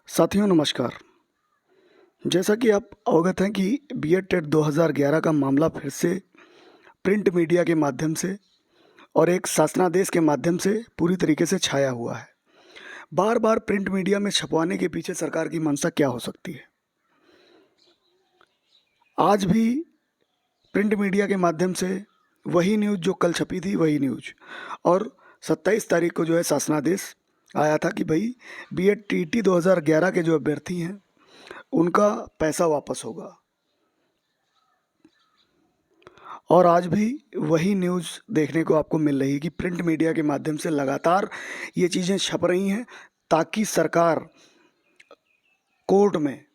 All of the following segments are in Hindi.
साथियों नमस्कार। जैसा कि आप अवगत हैं कि बीएड टेट 2011 का मामला फिर से प्रिंट मीडिया के माध्यम से और एक शासनादेश के माध्यम से पूरी तरीके से छाया हुआ है। बार-बार प्रिंट मीडिया में छपवाने के पीछे सरकार की मंशा क्या हो सकती है? आज भी प्रिंट मीडिया के माध्यम से वही न्यूज़ जो कल छपी थी वही न्यूज़ और 27 तारीख को जो है शासनादेश आया था कि भाई बीएड टीटी 2011 के जो अभ्यर्थी हैं उनका पैसा वापस होगा। और आज भी वही न्यूज़ देखने को आपको मिल रही है कि प्रिंट मीडिया के माध्यम से लगातार ये चीज़ें छप रही हैं ताकि सरकार कोर्ट में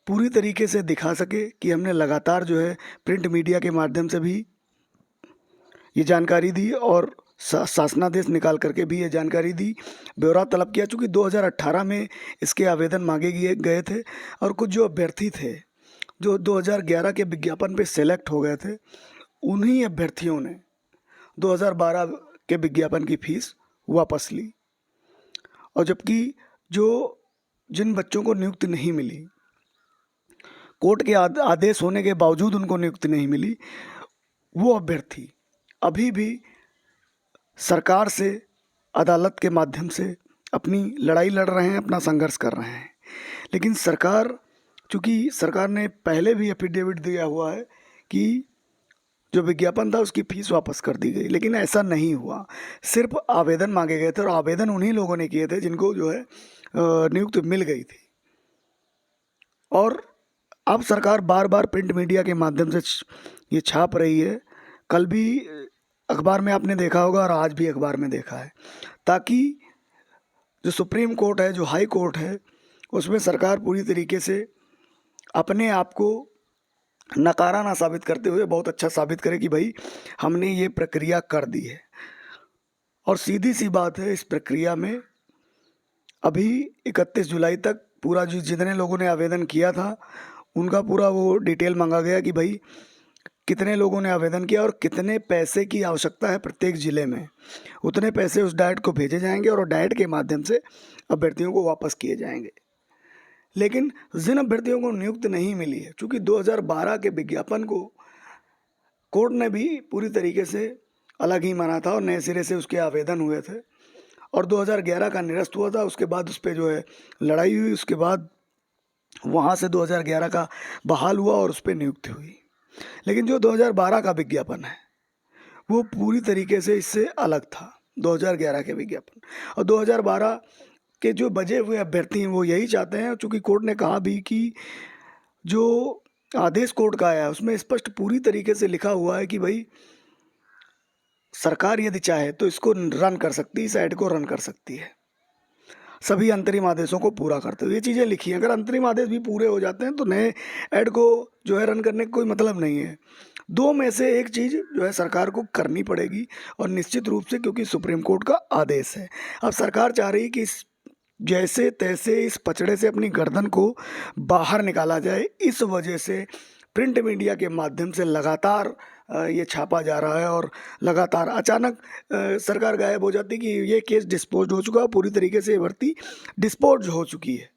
पूरी तरीके से दिखा सके कि हमने लगातार जो है प्रिंट मीडिया के माध्यम से भी ये जानकारी दी और शासनादेश निकाल करके भी ये जानकारी दी, ब्यौरा तलब किया। चूँकि 2018 में इसके आवेदन मांगे गए थे और कुछ जो अभ्यर्थी थे जो 2011 के विज्ञापन पे सेलेक्ट हो गए थे, उन्हीं अभ्यर्थियों ने 2012 के विज्ञापन की फीस वापस ली। और जबकि जिन बच्चों को नियुक्ति नहीं मिली, कोर्ट के आदेश होने के बावजूद उनको नियुक्ति नहीं मिली, वो अभ्यर्थी अभी भी सरकार से अदालत के माध्यम से अपनी लड़ाई लड़ रहे हैं, अपना संघर्ष कर रहे हैं। लेकिन चूँकि सरकार ने पहले भी एफिडेविट दिया हुआ है कि जो विज्ञापन था उसकी फीस वापस कर दी गई, लेकिन ऐसा नहीं हुआ। सिर्फ आवेदन मांगे गए थे और आवेदन उन्हीं लोगों ने किए थे जिनको जो है नियुक्ति मिल गई थी। और अब सरकार बार बार प्रिंट मीडिया के माध्यम से ये छाप रही है। कल भी अखबार में आपने देखा होगा और आज भी अखबार में देखा है, ताकि जो सुप्रीम कोर्ट है, जो हाई कोर्ट है, उसमें सरकार पूरी तरीके से अपने आप को नकारा ना साबित करते हुए बहुत अच्छा साबित करे कि भाई हमने ये प्रक्रिया कर दी है। और सीधी सी बात है, इस प्रक्रिया में अभी 31 जुलाई तक पूरा जितने लोगों ने आवेदन किया था उनका पूरा वो डिटेल मांगा गया कि भाई कितने लोगों ने आवेदन किया और कितने पैसे की आवश्यकता है प्रत्येक ज़िले में। उतने पैसे उस डाइट को भेजे जाएंगे और डाइट के माध्यम से अभ्यर्थियों को वापस किए जाएंगे। लेकिन जिन अभ्यर्थियों को नियुक्ति नहीं मिली है, चूँकि 2012 के विज्ञापन को कोर्ट ने भी पूरी तरीके से अलग ही माना था और नए सिरे से उसके आवेदन हुए थे और 2011 का निरस्त हुआ था। उसके बाद उस पर जो है लड़ाई हुई, उसके बाद वहाँ से 2011 का बहाल हुआ और उस पर नियुक्ति हुई। लेकिन जो 2012 का विज्ञापन है वो पूरी तरीके से इससे अलग था, 2011 के विज्ञापन। और 2012 के जो बजे हुए अभ्यर्थी हैं वो यही चाहते हैं, चूँकि कोर्ट ने कहा भी कि जो आदेश कोर्ट का आया उसमें स्पष्ट पूरी तरीके से लिखा हुआ है कि भाई सरकार यदि चाहे तो इसको रन कर सकती है, इस ऐड को रन कर सकती है सभी अंतरिम आदेशों को पूरा करते हुए। ये चीज़ें लिखी हैं। अगर अंतरिम आदेश भी पूरे हो जाते हैं तो नए ऐड को जो है रन करने का कोई मतलब नहीं है। दो में से एक चीज़ जो है सरकार को करनी पड़ेगी और निश्चित रूप से, क्योंकि सुप्रीम कोर्ट का आदेश है। अब सरकार चाह रही है कि जैसे तैसे इस पचड़े से अपनी गर्दन को बाहर निकाला जाए। इस वजह से प्रिंट मीडिया के माध्यम से लगातार ये छापा जा रहा है और लगातार अचानक सरकार गायब हो जाती कि ये केस डिस्पोज हो चुका है, पूरी तरीके से ये भर्ती डिस्पोज हो चुकी है,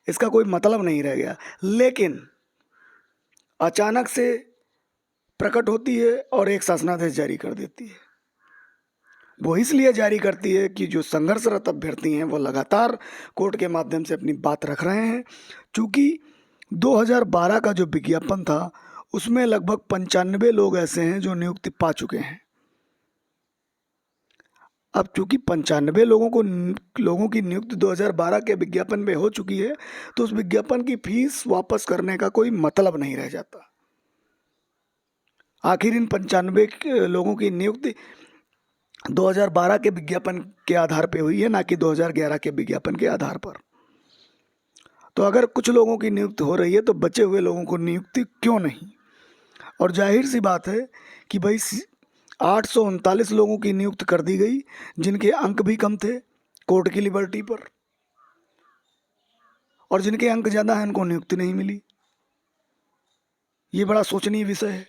इसका कोई मतलब नहीं रह गया। लेकिन अचानक से प्रकट होती है और एक शासनादेश जारी कर देती है। वो इसलिए जारी करती है कि जो संघर्षरत अभ्यर्थी हैं वो लगातार कोर्ट के माध्यम से अपनी बात रख रहे हैं। चूँकि 2012 का जो विज्ञापन था उसमें लगभग 95 लोग ऐसे हैं जो नियुक्ति पा चुके हैं। अब चूँकि 95 लोगों की नियुक्ति 2012 के विज्ञापन में हो चुकी है तो उस विज्ञापन की फीस वापस करने का कोई मतलब नहीं रह जाता। आखिर इन 95 लोगों की नियुक्ति 2012 के विज्ञापन के आधार पे हुई है, ना कि 2011 के विज्ञापन के आधार पर। तो अगर कुछ लोगों की नियुक्ति हो रही है तो बचे हुए लोगों को नियुक्ति क्यों नहीं? और जाहिर सी बात है कि भाई 839 लोगों की नियुक्ति कर दी गई जिनके अंक भी कम थे कोर्ट की लिबर्टी पर, और जिनके अंक ज़्यादा हैं उनको नियुक्ति नहीं मिली। ये बड़ा सोचनीय विषय है।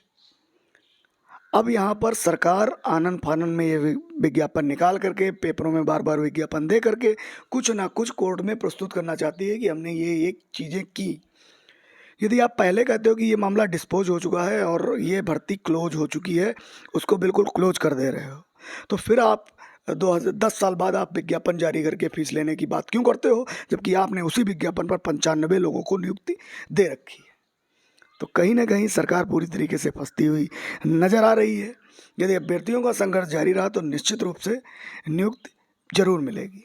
अब यहाँ पर सरकार आनन फानन में ये विज्ञापन निकाल करके पेपरों में बार बार विज्ञापन दे करके कुछ ना कुछ कोर्ट में प्रस्तुत करना चाहती है कि हमने ये चीज़ें की। यदि आप पहले कहते हो कि ये मामला डिस्पोज हो चुका है और ये भर्ती क्लोज हो चुकी है, उसको बिल्कुल क्लोज कर दे रहे हो, तो फिर आप 10 साल बाद आप विज्ञापन जारी करके फीस लेने की बात क्यों करते हो, जबकि आपने उसी विज्ञापन पर 95 लोगों को नियुक्ति दे रखी है। तो कहीं ना कहीं सरकार पूरी तरीके से फंसती हुई नजर आ रही है। यदि अभ्यर्थियों का संघर्ष जारी रहा तो निश्चित रूप से नियुक्ति जरूर मिलेगी।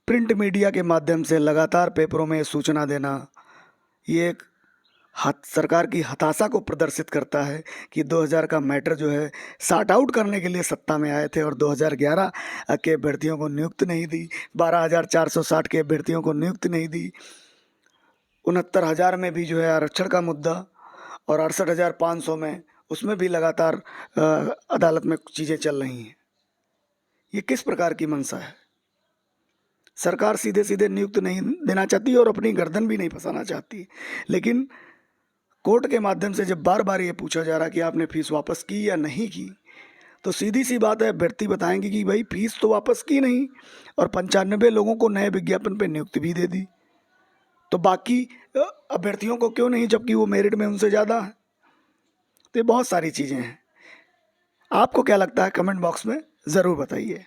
प्रिंट मीडिया के माध्यम से लगातार पेपरों में सूचना देना ये एक सरकार की हताशा को प्रदर्शित करता है कि 2000 का मैटर जो है सॉर्ट आउट करने के लिए सत्ता में आए थे और 2011 के अभ्यर्थियों को नियुक्ति नहीं दी, 12,460 के अभ्यर्थियों को नियुक्ति नहीं दी, 69,000 में भी जो है आरक्षण का मुद्दा और 68,500 में उसमें भी लगातार अदालत में चीज़ें चल रही हैं। ये किस प्रकार की मंशा है? सरकार सीधे सीधे नियुक्त नहीं देना चाहती और अपनी गर्दन भी नहीं फंसाना चाहती, लेकिन कोर्ट के माध्यम से जब बार बार ये पूछा जा रहा कि आपने फीस वापस की या नहीं की, तो सीधी सी बात है, अभ्यर्थी बताएंगे कि भाई फीस तो वापस की नहीं और 95 लोगों को नए विज्ञापन पे नियुक्ति भी दे दी, तो बाकी अभ्यर्थियों को क्यों नहीं, जबकि वो मेरिट में उनसे ज़्यादा है। तो ये बहुत सारी चीज़ें हैं। आपको क्या लगता है, कमेंट बॉक्स में ज़रूर बताइए।